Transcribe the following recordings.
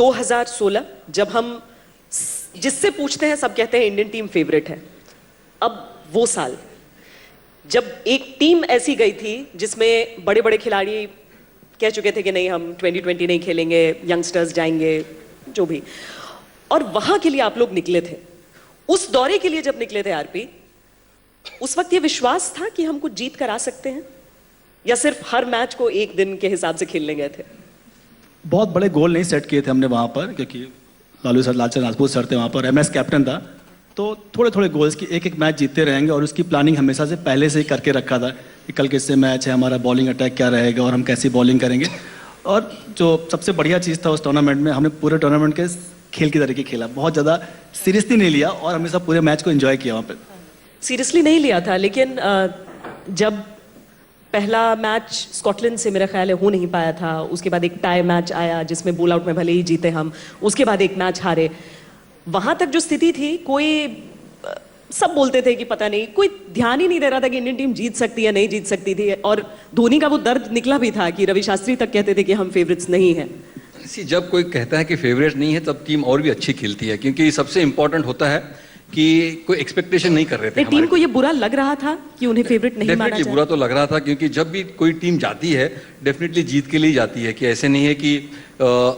2016 जब हम जिससे पूछते हैं सब कहते हैं इंडियन टीम फेवरेट है। अब वो साल जब एक टीम ऐसी गई थी जिसमें बड़े बड़े खिलाड़ी कह चुके थे कि नहीं हम 2020 नहीं खेलेंगे, यंगस्टर्स जाएंगे, जो भी, और वहां के लिए आप लोग निकले थे। उस दौरे के लिए जब निकले थे आरपी, उस वक्त ये विश्वास था कि हम कुछ जीत कर आ सकते हैं, या सिर्फ हर मैच को एक दिन के हिसाब से खेलने गए थे? बहुत बड़े गोल नहीं सेट किए थे हमने वहाँ पर, क्योंकि लालचंद राजपूत सर थे वहाँ पर, एमएस कैप्टन था, तो थोड़े थोड़े गोल्स की एक एक मैच जीतते रहेंगे, और उसकी प्लानिंग हमेशा से पहले से ही करके रखा था कि कल किससे मैच है, हमारा बॉलिंग अटैक क्या रहेगा और हम कैसी बॉलिंग करेंगे। और जो सबसे बढ़िया चीज़ था उस टूर्नामेंट में, हमने पूरे टूर्नामेंट के खेल की तरीके खेला, बहुत ज़्यादा सीरियसली नहीं लिया और हमेशा पूरे मैच को एंजॉय किया वहाँ पर। सीरियसली नहीं लिया था, लेकिन जब पहला मैच स्कॉटलैंड से मेरा ख्याल है हो नहीं पाया था, उसके बाद एक टाई मैच आया जिसमें बोल आउट में भले ही जीते हम, उसके बाद एक मैच हारे, वहां तक जो स्थिति थी, कोई सब बोलते थे कि पता नहीं, कोई ध्यान ही नहीं दे रहा था कि इंडियन टीम जीत सकती है नहीं जीत सकती थी, और धोनी का वो दर्द निकला भी था कि रवि शास्त्री तक कहते थे कि हम फेवरेट्स नहीं हैं। जब कोई कहता है कि फेवरेट नहीं है तब टीम और भी अच्छी खेलती है, क्योंकि सबसे इंपॉर्टेंट होता है कि कोई एक्सपेक्टेशन नहीं कर रहे थे। टीम को ये बुरा लग रहा था कि उन्हें फेवरेट नहीं माना जाए? बुरा तो लग रहा था, क्योंकि जब भी कोई टीम जाती है डेफिनेटली जीत के लिए जाती है, कि ऐसे नहीं है कि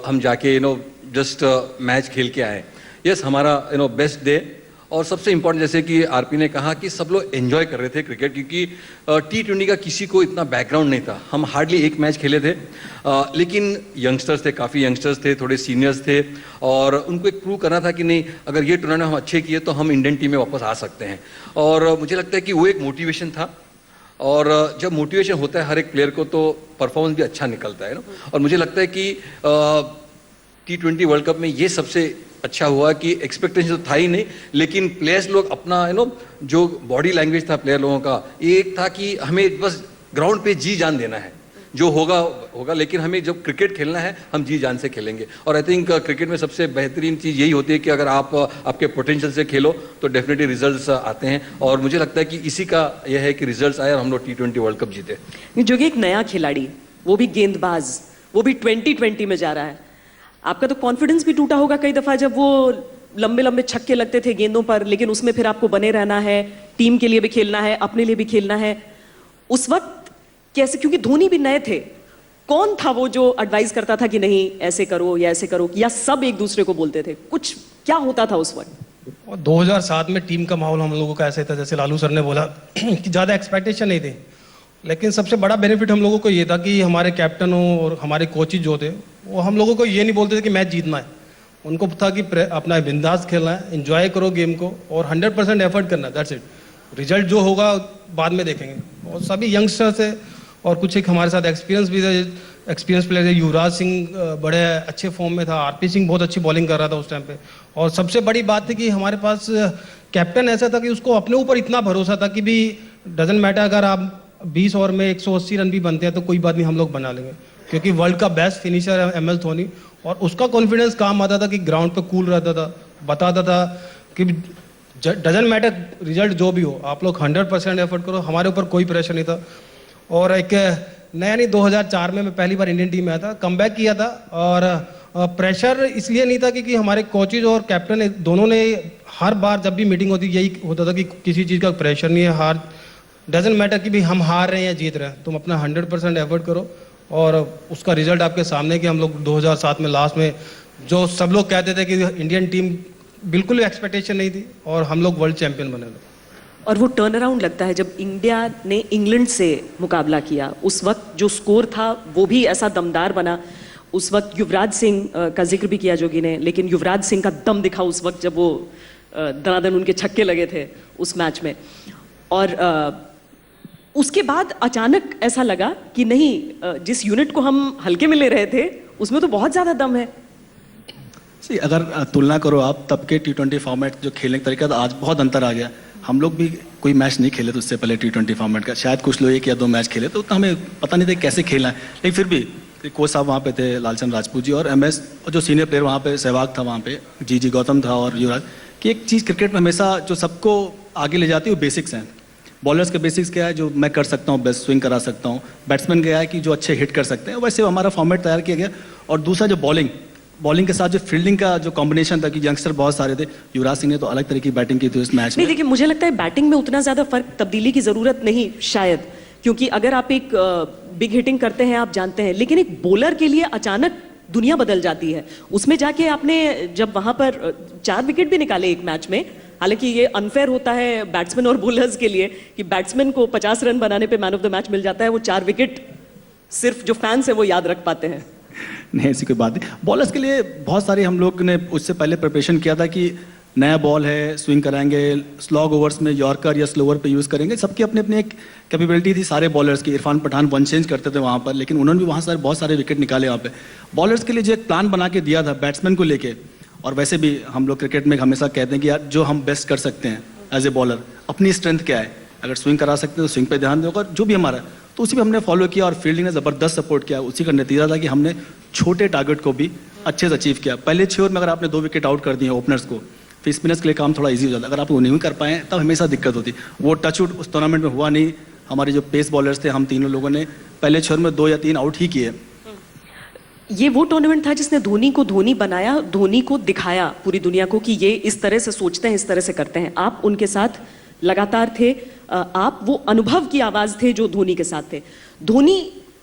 हम जाके जस्ट मैच खेल के आए। यस, हमारा बेस्ट डे, और सबसे इंपॉर्टेंट जैसे कि आरपी ने कहा कि सब लोग एंजॉय कर रहे थे क्रिकेट, क्योंकि T20 का किसी को इतना बैकग्राउंड नहीं था। हम हार्डली एक मैच खेले थे, लेकिन यंगस्टर्स थे, काफ़ी यंगस्टर्स थे, थोड़े सीनियर्स थे, और उनको एक प्रूव करना था कि नहीं, अगर ये टूर्नामेंट हम अच्छे किए तो हम इंडियन टीम में वापस आ सकते हैं। और मुझे लगता है कि वो एक मोटिवेशन था, और जब मोटिवेशन होता है हर एक प्लेयर को तो परफॉर्मेंस भी अच्छा निकलता है ना। और मुझे लगता है कि T20 वर्ल्ड कप में ये सबसे अच्छा हुआ कि एक्सपेक्टेशन तो था ही नहीं, लेकिन प्लेयर्स लोग अपना जो बॉडी लैंग्वेज था प्लेयर लोगों का, एक था कि हमें बस ग्राउंड पे जी जान देना है, जो होगा होगा, लेकिन हमें जब क्रिकेट खेलना है हम जी जान से खेलेंगे। और आई थिंक क्रिकेट में सबसे बेहतरीन चीज़ यही होती है कि अगर आप आपके पोटेंशियल से खेलो तो डेफिनेटली रिजल्ट्स आते हैं, और मुझे लगता है कि इसी का यह है कि रिजल्ट्स आए और हम लोग T20 वर्ल्ड कप जीते। जो कि एक नया खिलाड़ी, वो भी गेंदबाज, वो भी 2020 में जा रहा है, आपका तो कॉन्फिडेंस भी टूटा होगा कई दफा जब वो लंबे लंबे छक्के लगते थे गेंदों पर, लेकिन उसमें फिर आपको बने रहना है, टीम के लिए भी खेलना है, अपने लिए भी खेलना है। उस वक्त कैसे, क्योंकि धोनी भी नए थे, कौन था वो जो एडवाइस करता था कि नहीं ऐसे करो या ऐसे करो, या सब एक दूसरे को बोलते थे? कुछ क्या होता था उस वक्त? और 2007 में टीम का माहौल हम लोगों का ऐसे था, जैसे लालू सर ने बोला कि ज़्यादा एक्सपेक्टेशन नहीं थी, लेकिन सबसे बड़ा बेनिफिट हम लोगों को ये था कि हमारे कैप्टन और हमारे कोचेज जो थे वो हम लोगों को ये नहीं बोलते थे कि मैच जीतना है, उनको था कि अपना बिंदास खेलना है, एंजॉय करो गेम को और 100% एफर्ट करना है, दैट्स इट। रिजल्ट जो होगा बाद में देखेंगे। और सभी यंगस्टर्स थे और कुछ एक हमारे साथ एक्सपीरियंस भी थे, एक्सपीरियंस प्लेयर थे। युवराज सिंह बड़े अच्छे फॉर्म में था, आरपी सिंह बहुत अच्छी बॉलिंग कर रहा था उस टाइम पे, और सबसे बड़ी बात थी कि हमारे पास कैप्टन ऐसा था कि उसको अपने ऊपर इतना भरोसा था कि भी डजंट मैटर, अगर आप 20 ओवर में 180 रन भी बनते हैं तो कोई बात नहीं, हम लोग बना लेंगे, क्योंकि वर्ल्ड का बेस्ट फिनिशर है MS धोनी। और उसका कॉन्फिडेंस काम आता था कि ग्राउंड पे कूल रहता था, बताता था कि डजंट मैटर रिजल्ट जो भी हो, आप लोग 100% एफर्ट करो, हमारे ऊपर कोई प्रेशर नहीं था। और एक नया नहीं, 2004 में मैं पहली बार इंडियन टीम में आया था, कमबैक किया था, और प्रेशर इसलिए नहीं था क्योंकि हमारे कोचेज और कैप्टन दोनों ने हर बार जब भी मीटिंग होती यही होता था कि किसी चीज़ का प्रेशर नहीं है, हार डजंट मैटर कि भी हम हार रहे हैं या जीत रहे हैं, तुम अपना 100% एफर्ट करो। और उसका रिजल्ट आपके सामने कि हम लोग 2007 में लास्ट में, जो सब लोग कहते थे कि इंडियन टीम बिल्कुल एक्सपेक्टेशन नहीं थी, और हम लोग वर्ल्ड चैंपियन बने। और वो टर्न अराउंड लगता है जब इंडिया ने इंग्लैंड से मुकाबला किया, उस वक्त जो स्कोर था वो भी ऐसा दमदार बना। उस वक्त युवराज सिंह का जिक्र भी किया जोगी ने, लेकिन युवराज सिंह का दम दिखा उस वक्त जब वो दनादन उनके छक्के लगे थे उस मैच में। और उसके बाद अचानक ऐसा लगा कि नहीं, जिस यूनिट को हम हल्के में ले रहे थे उसमें तो बहुत ज़्यादा दम है। अगर तुलना करो आप तब के T20 फॉर्मेट जो खेलने का तरीका था, आज बहुत अंतर आ गया। हम लोग भी कोई मैच नहीं खेले थे उससे पहले T20 फॉर्मेट का, शायद कुछ लोग 1 या 2 मैच खेले तो उतना हमें पता नहीं था कैसे खेलना है, लेकिन फिर भी कोच साहब वहाँ पे थे, लालचंद राजपूत जी, और MS और जो सीनियर प्लेयर वहाँ पे सहवाग था, वहाँ पे जी गौतम था और युवराज, कि एक चीज़ क्रिकेट में हमेशा जो सबको आगे ले जाती है वो बेसिक्स हैं। बॉलर्स के बेसिक्स क्या है, जो मैं कर सकता हूँ, बेस्ट स्विंग करा सकता हूँ। बैट्समैन क्या है कि जो अच्छे हिट कर सकते हैं, वैसे हमारा फॉर्मेट तैयार किया गया। और दूसरा जो बॉलिंग, बॉलिंग के साथ जो फील्डिंग का जो कॉम्बिनेशन था कि यंगस्टर बहुत सारे थे, युवराज सिंह ने तो अलग तरह की बैटिंग की थी इस मैच नहीं में। देखिए, मुझे लगता है बैटिंग में उतना ज्यादा फर्क तब्दीली की जरूरत नहीं शायद, क्योंकि अगर आप एक बिग हिटिंग करते हैं आप जानते हैं, लेकिन एक बॉलर के लिए अचानक दुनिया बदल जाती है। उसमें जाके आपने जब वहां पर 4 विकेट भी निकाले एक मैच में, हालांकि ये अनफेयर होता है बैट्समैन और बॉलर्स के लिए कि बैट्समैन को 50 रन बनाने पे मैन ऑफ द मैच मिल जाता है, वो 4 विकेट सिर्फ जो फैंस है वो याद रख पाते हैं। नहीं, ऐसी कोई बात नहीं। बॉलर्स के लिए बहुत सारे हम लोग ने उससे पहले प्रिपरेशन किया था कि नया बॉल है, स्विंग कराएंगे, स्लॉग ओवर्स में यॉर्कर या स्लोवर पे यूज़ करेंगे। सबकी अपनी अपनी एक कैपेबिलिटी थी सारे बॉलर्स की। इरफान पठान वन चेंज करते थे वहाँ पर, लेकिन उन्होंने भी वहाँ से बहुत सारे विकेट निकाले वहाँ पे। बॉलर्स के लिए जो एक प्लान बना के दिया था बैट्समैन को लेके, और वैसे भी हम लोग क्रिकेट में हमेशा कहते हैं कि यार जो हम बेस्ट कर सकते हैं एज ए बॉलर, अपनी स्ट्रेंथ क्या है, अगर स्विंग करा सकते हैं तो स्विंग पे ध्यान दो, अगर जो भी हमारा, तो उसी पे हमने फॉलो किया और फील्डिंग ने ज़बरदस्त सपोर्ट किया। उसी का नतीजा था कि हमने छोटे टारगेट को भी अच्छे से अचीव किया। पहले 6 ओवर में अगर आपने 2 विकेट आउट कर दिए ओपनर्स को, फिर स्पिनर्स के लिए काम थोड़ा इजी हो जाता। अगर आप वो नहीं कर पाए तब हमेशा दिक्कत होती। वो टचवुड उस टूर्नामेंट में हुआ नहीं। हमारे जो पेस बॉलर्स थे, हम तीनों लोगों ने पहले 6 ओवर में 2 या 3 आउट ही किए। ये वो टूर्नामेंट था जिसने धोनी को धोनी बनाया, धोनी को दिखाया पूरी दुनिया को कि ये इस तरह से सोचते हैं, इस तरह से करते हैं। आप उनके साथ लगातार थे, आप वो अनुभव की आवाज थे जो धोनी के साथ थे। धोनी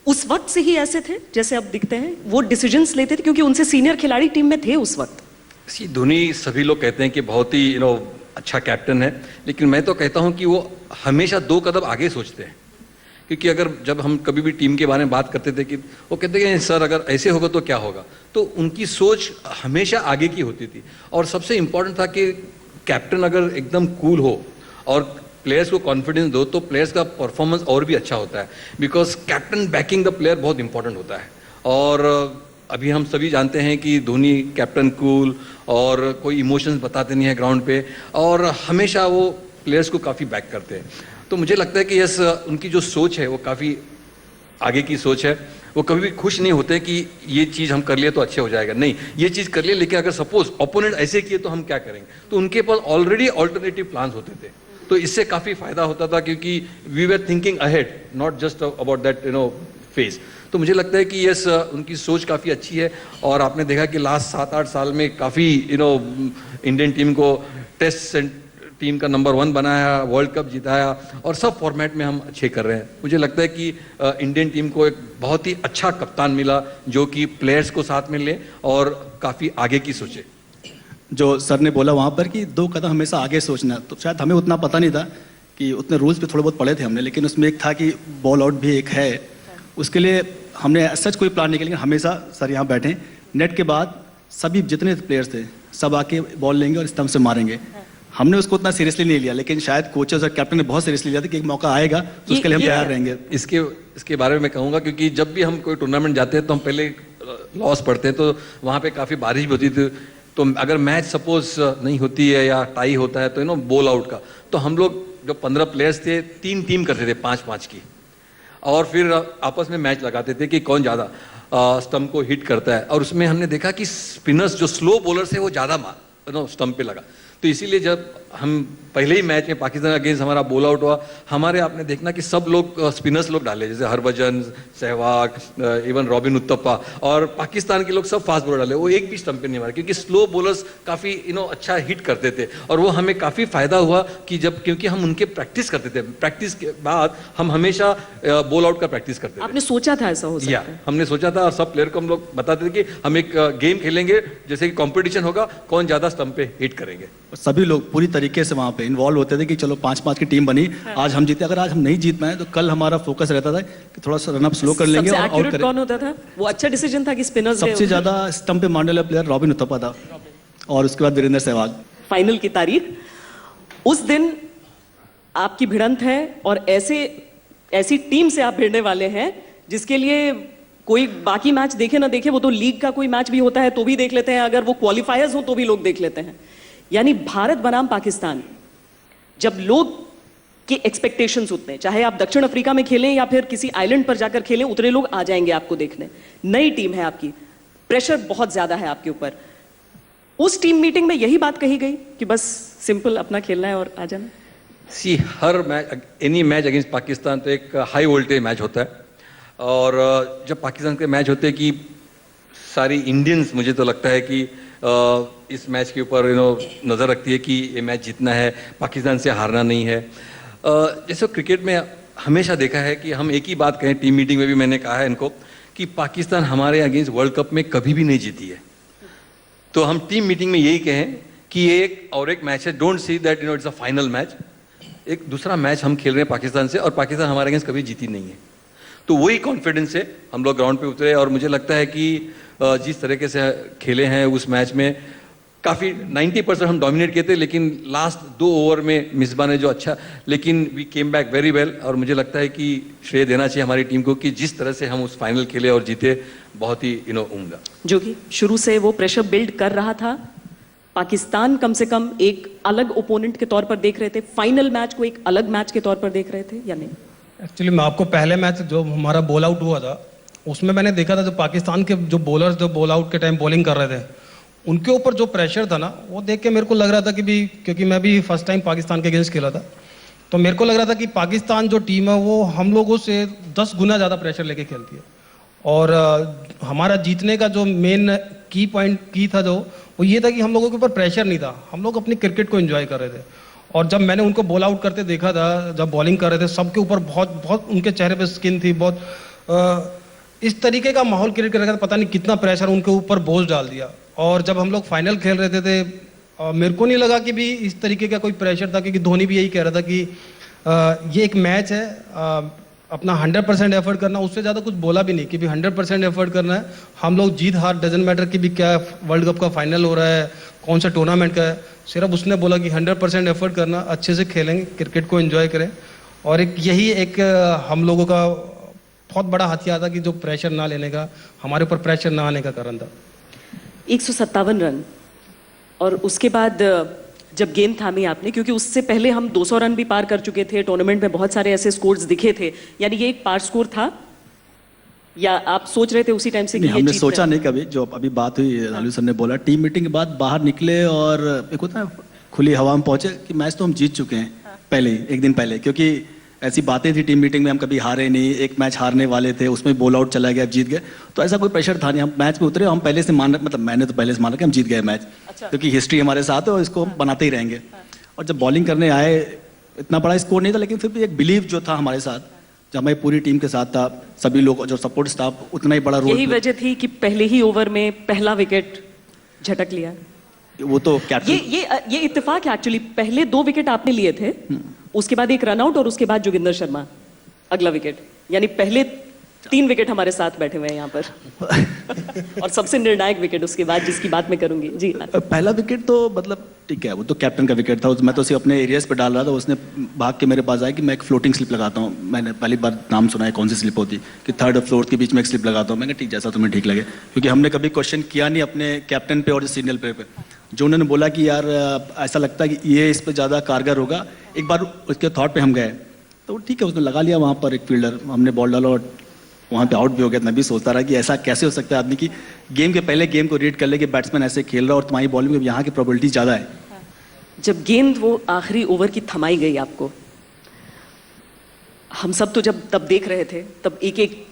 उस वक्त से ही ऐसे थे जैसे अब दिखते हैं, वो डिसीजंस लेते थे क्योंकि उनसे सीनियर खिलाड़ी टीम में थे उस वक्त। धोनी सभी लोग कहते हैं कि बहुत ही अच्छा कैप्टन है, लेकिन मैं तो कहता हूं कि वो हमेशा 2 कदम आगे सोचते हैं। क्योंकि अगर जब हम कभी भी टीम के बारे में बात करते थे कि वो कहते हैं कि सर अगर ऐसे होगा तो क्या होगा, तो उनकी सोच हमेशा आगे की होती थी। और सबसे इम्पोर्टेंट था कि कैप्टन अगर एकदम कूल हो और प्लेयर्स को कॉन्फिडेंस दो तो प्लेयर्स का परफॉर्मेंस और भी अच्छा होता है, because captain banking the player बहुत इंपॉर्टेंट होता है। और अभी हम सभी जानते हैं कि धोनी कैप्टन कूल और कोई इमोशंस बताते नहीं है ग्राउंड पे, और हमेशा वो प्लेयर्स को काफ़ी बैक करते हैं। तो मुझे लगता है कि यस, उनकी जो सोच है वो काफ़ी आगे की सोच है। वो कभी भी खुश नहीं होते कि ये चीज़ हम कर लिए तो अच्छे हो जाएगा, नहीं, ये चीज़ कर लिए लेकिन अगर सपोज ओपोनेंट ऐसे किए तो हम क्या करेंगे। तो उनके पास ऑलरेडी ऑल्टरनेटिव प्लान्स होते थे, तो इससे काफ़ी फायदा होता था क्योंकि we were thinking ahead, not just about that phase. तो मुझे लगता है कि यस, उनकी सोच काफ़ी अच्छी है। और आपने देखा कि लास्ट 7-8 साल में काफ़ी इंडियन टीम को टेस्ट टीम का नंबर 1 बनाया, वर्ल्ड कप जिताया, और सब फॉर्मेट में हम अच्छे कर रहे हैं। मुझे लगता है कि इंडियन टीम को एक बहुत ही अच्छा कप्तान मिला जो कि प्लेयर्स को साथ में ले और काफ़ी आगे की सोचे। जो सर ने बोला वहाँ पर कि 2 कदम हमेशा आगे सोचना, तो शायद हमें उतना पता नहीं था कि उतने रूल्स पे थोड़े बहुत पढ़े थे हमने, लेकिन उसमें एक था कि बॉल आउट भी एक है। उसके लिए हमने सच कोई प्लान नहीं किया, लेकिन हमेशा सर यहाँ बैठे, नेट के बाद सभी जितने प्लेयर्स थे सब आके बॉल लेंगे और स्टंप से मारेंगे। हमने उसको उतना सीरियसली नहीं लिया, लेकिन शायद कोचेस और कैप्टन ने बहुत सीरियसली लिया था कि एक मौका आएगा तो उसके लिए हम तैयार रहेंगे। इसके बारे में मैं कहूँगा, क्योंकि जब भी हम कोई टूर्नामेंट जाते हैं तो हम पहले लॉस पढ़ते हैं, तो वहाँ पे काफ़ी बारिश भी होती थी। तो अगर मैच सपोज नहीं होती है या टाई होता है तो बॉल आउट का, तो हम लोग जो 15 प्लेयर्स थे 3 टीम करते थे 5-5 की, और फिर आपस में मैच लगाते थे कि कौन ज़्यादा स्टंप को हिट करता है। और उसमें हमने देखा कि स्पिनर्स जो स्लो बॉलर्स है वो ज़्यादा स्टंप पे लगा। तो इसीलिए जब हम पहले ही मैच में पाकिस्तान अगेंस्ट हमारा बॉल आउट हुआ, हमारे आपने देखना कि सब लोग स्पिनर्स लोग डाले, जैसे हरभजन, सहवाग, इवन रॉबिन उत्तप्पा, और पाकिस्तान के लोग सब फास्ट बॉलर डाले, वो एक भी स्टंप पे नहीं मारे क्योंकि स्लो बॉलर्स काफ़ी अच्छा हिट करते थे। और वो हमें काफ़ी फायदा हुआ कि जब, क्योंकि हम उनके प्रैक्टिस करते थे, प्रैक्टिस के बाद हम हमेशा बॉल आउट का प्रैक्टिस करते थे। आपने सोचा था ऐसा हो सकता है? हमने सोचा था, और सब प्लेयर को हम लोग बताते थे कि हम एक गेम खेलेंगे, जैसे कि कंपटीशन होगा, कौन ज़्यादा स्टंप पे हिट करेंगे। सभी लोग पूरी तरीके से वहाँ पे इन्वॉल्व होते थे कि चलो 5-5 की टीम बनी, आज हम जीते, अगर आज हम नहीं जीत पाए तो कल हमारा फोकस रहता था कि थोड़ा सा रनअप स्लो कर लेंगे और आउट करेंगे। कौन होता था? वो अच्छा डिसीजन था कि स्पिनर्स सबसे ज्यादा स्टंप पे मारने वाला प्लेयर रॉबिन उत्तपा था, और उसके बाद वीरेंद्र सहवाग। फाइनल की तारीख, उस दिन आपकी भिड़ंत है और ऐसी टीम से आप भिड़ने वाले हैं जिसके लिए कोई बाकी मैच देखे ना देखे, वो तो लीग का कोई मैच भी होता है तो भी देख लेते हैं, अगर वो क्वालिफायर्स हो तो भी लोग देख लेते हैं। यानी भारत बनाम पाकिस्तान, जब लोग के एक्सपेक्टेशंस उतने, चाहे आप दक्षिण अफ्रीका में खेलें या फिर किसी आइलैंड पर जाकर खेलें, उतने लोग आ जाएंगे आपको देखने। नई टीम है आपकी, प्रेशर बहुत ज्यादा है आपके ऊपर। उस टीम मीटिंग में यही बात कही गई कि बस सिंपल अपना खेलना है और आ जाना? सी, हर match, any match against Pakistan तो एक हाई वोल्टेज मैच होता है। और जब पाकिस्तान के मैच होते हैं कि सारी इंडियंस मुझे तो लगता है कि इस मैच के ऊपर नज़र रखती है कि ये मैच जीतना है, पाकिस्तान से हारना नहीं है। जैसे क्रिकेट में हमेशा देखा है कि हम एक ही बात कहें, टीम मीटिंग में भी मैंने कहा है इनको कि पाकिस्तान हमारे अगेंस्ट वर्ल्ड कप में कभी भी नहीं जीती है। तो हम टीम मीटिंग में यही कहें कि ये एक मैच है, don't see that it's a final match. एक दूसरा मैच हम खेल रहे हैं पाकिस्तान से, और पाकिस्तान हमारे अगेंस्ट कभी जीती नहीं है। तो वही कॉन्फिडेंस से हम लोग ग्राउंड पे उतरे, और मुझे लगता है कि जिस तरीके से खेले हैं उस मैच में काफ़ी 90% हम डोमिनेट किए थे, लेकिन लास्ट 2 ओवर में मिसबा ने जो अच्छा, लेकिन we came back very well. और मुझे लगता है कि श्रेय देना चाहिए हमारी टीम को कि जिस तरह से हम उस फाइनल खेले और जीते, बहुत ही उम्दा। जो कि शुरू से वो प्रेशर बिल्ड कर रहा था, पाकिस्तान कम से कम एक अलग ओपोनेंट के तौर पर देख रहे थे, फाइनल मैच को एक अलग मैच के तौर पर देख रहे थे या नहीं? एक्चुअली मैं आपको पहले मैच जो हमारा बॉल आउट हुआ था उसमें मैंने देखा था, जो पाकिस्तान के जो बॉलर्स जो बॉल आउट के टाइम बॉलिंग कर रहे थे, उनके ऊपर जो प्रेशर था ना, वो देख के मेरे को लग रहा था कि भी, क्योंकि मैं भी फर्स्ट टाइम पाकिस्तान के अगेंस्ट खेला था, तो मेरे को लग रहा था कि पाकिस्तान जो टीम है वो हम लोगों से 10 गुना ज़्यादा प्रेशर लेके खेलती है। और हमारा जीतने का जो मेन की था जो, वो ये था कि हम लोगों के ऊपर प्रेशर नहीं था, हम लोग अपनी क्रिकेट को एंजॉय कर रहे थे। और जब मैंने उनको बॉल आउट करते देखा था, जब बॉलिंग कर रहे थे, सबके ऊपर बहुत उनके चेहरे पे स्किन थी, बहुत इस तरीके का माहौल क्रिएट कर रखा था, पता नहीं कितना प्रेशर उनके ऊपर बोझ डाल दिया। और जब हम लोग फाइनल खेल रहे थे मेरे को नहीं लगा कि भी इस तरीके का कोई प्रेशर था, क्योंकि धोनी भी यही कह रहा था कि ये एक मैच है, अपना 100% एफर्ट करना, उससे ज़्यादा कुछ बोला भी नहीं कि भी 100% एफर्ट करना है। हम लोग जीत हार डजंट मैटर कि भी क्या वर्ल्ड कप का फाइनल हो रहा है, कौन सा टूर्नामेंट का है, सिर्फ उसने बोला कि 100% एफर्ट करना, अच्छे से खेलेंगे, क्रिकेट को एंजॉय करें। और यही एक हम लोगों का बहुत बड़ा हथियार था कि जो प्रेशर ना लेने का, हमारे ऊपर प्रेशर ना आने का कारण था। 157 रन, और उसके बाद जब गेंद थामी आपने, क्योंकि उससे पहले हम 200 रन भी पार कर चुके थे, टूर्नामेंट में बहुत सारे ऐसे स्कोर्स दिखे थे, यानी ये एक पार स्कोर था, या आप सोच रहे थे उसी टाइम से कि नहीं, ये हमने जीत सोचा रहे नहीं कभी। जो अभी बात हुई, लालू सर ने बोला टीम मीटिंग के बाद बाहर निकले और एक होता है खुली हवा में पहुंचे कि मैच तो हम जीत चुके हैं पहले ही, एक दिन पहले, क्योंकि ऐसी बातें थी टीम मीटिंग में, हम कभी हारे नहीं, एक मैच हारने वाले थे, उसमें बॉल आउट चला गया, जीत गए, तो ऐसा कोई प्रेशर था नहीं। हम मैच में उतरे, हम पहले से मतलब मैंने तो पहले से माना कि हम जीत गए मैच, क्योंकि हिस्ट्री हमारे साथ है और इसको हम बनाते ही रहेंगे। और जब बॉलिंग करने आए, इतना बड़ा स्कोर नहीं था, लेकिन फिर भी एक बिलीव जो था हमारे साथ, जब हमारी पूरी टीम के साथ था, सभी लोग जो सपोर्ट स्टाफ, उतना ही बड़ा रोल। यही वजह थी कि पहले ही ओवर में पहला विकेट झटक लिया। वो तो कैप्टन, ये इत्तेफाक है एक्चुअली, पहले 2 विकेट आपने लिए थे, उसके बाद एक रनआउट, और उसके बाद जोगिंदर शर्मा अगला विकेट, यानी पहले 3 विकेट हमारे साथ बैठे हुए हैं यहाँ पर और सबसे निर्णायक विकेट उसके बाद, जिसकी बात मैं करूंगी जी। पहला विकेट तो मतलब ठीक है, वो तो कैप्टन का विकेट था, मैं तो सिर्फ अपने एरियाज पे डाल रहा था। उसने भाग के मेरे पास आया कि मैं एक फ्लोटिंग स्लिप लगाता हूँ। मैंने पहली बार नाम सुना है, कौन सी स्लिप होती कि 3rd और 4th के बीच में एक स्लिप लगाता हूँ। मैंने ठीक, जैसा तुम्हें ठीक लगे, क्योंकि हमने कभी क्वेश्चन किया नहीं अपने कैप्टन पे और सीनियर प्लेयर पे। जो उन्होंने बोला कि यार ऐसा लगता है कि ये इस पर ज़्यादा कारगर होगा, एक बार उसके थॉट पे हम गए, तो ठीक है, उसने लगा लिया वहाँ पर एक फील्डर, हमने बॉल डाला और वहाँ पे आउट भी हो गया। मैं भी सोचता रहा कि ऐसा कैसे हो सकता है आदमी की गेम के पहले गेम को रीड कर ले कि बैट्समैन ऐसे खेल रहा और तुम्हारी बॉलिंग में यहाँ की प्रोबेबिलिटी ज़्यादा है। जब गेंद वो आखिरी ओवर की थमाई गई आपको, हम सब तो जब तब देख रहे थे, तब एक एक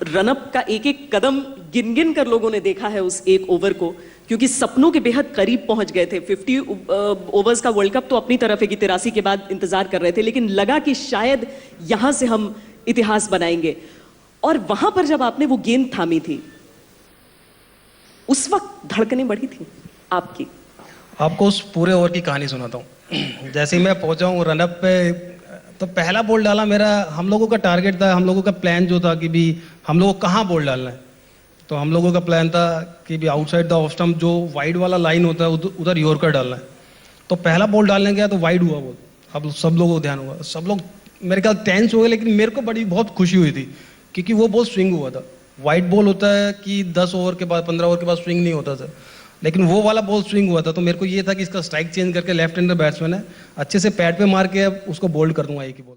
रनअप का एक एक कदम गिन गिन कर लोगों ने देखा है उस एक ओवर को, क्योंकि सपनों के बेहद करीब पहुंच गए थे। 50 ओवर्स का वर्ल्ड कप तो अपनी तरफ है कि 83 के बाद इंतजार कर रहे थे, लेकिन लगा कि शायद यहां से हम इतिहास बनाएंगे। और वहां पर जब आपने वो गेंद थामी थी, उस वक्त धड़कनें बढ़ी थी आपकी? आपको उस पूरे ओवर की कहानी सुनाता हूँ। जैसे ही मैं पहुंचा हूँ रनअप पे, तो पहला बॉल डाला मेरा, हम लोगों का टारगेट था, हम लोगों का प्लान जो था कि भी हम लोगों को कहाँ बॉल डालना है। तो हम लोगों का प्लान था कि भी आउटसाइड द ऑफ स्टंप जो वाइड वाला लाइन होता है उधर यॉर्कर डालना है। तो पहला बॉल डालने गया तो वाइड हुआ बॉल। अब सब लोगों को ध्यान हुआ, सब लोग मेरे ख्याल टेंस हो गए, लेकिन मेरे को बहुत खुशी हुई थी क्योंकि वो बॉल स्विंग हुआ था। वाइड बॉल होता है कि 10 ओवर के बाद 15 ओवर के बाद स्विंग नहीं होता था, लेकिन वो वाला बॉल स्विंग हुआ था। तो मेरे को ये था कि इसका स्ट्राइक चेंज करके, लेफ्ट हैंडर बैट्समैन है, अच्छे से पैड पे मार के अब उसको बोल्ड कर दूंगा एक ही बॉल।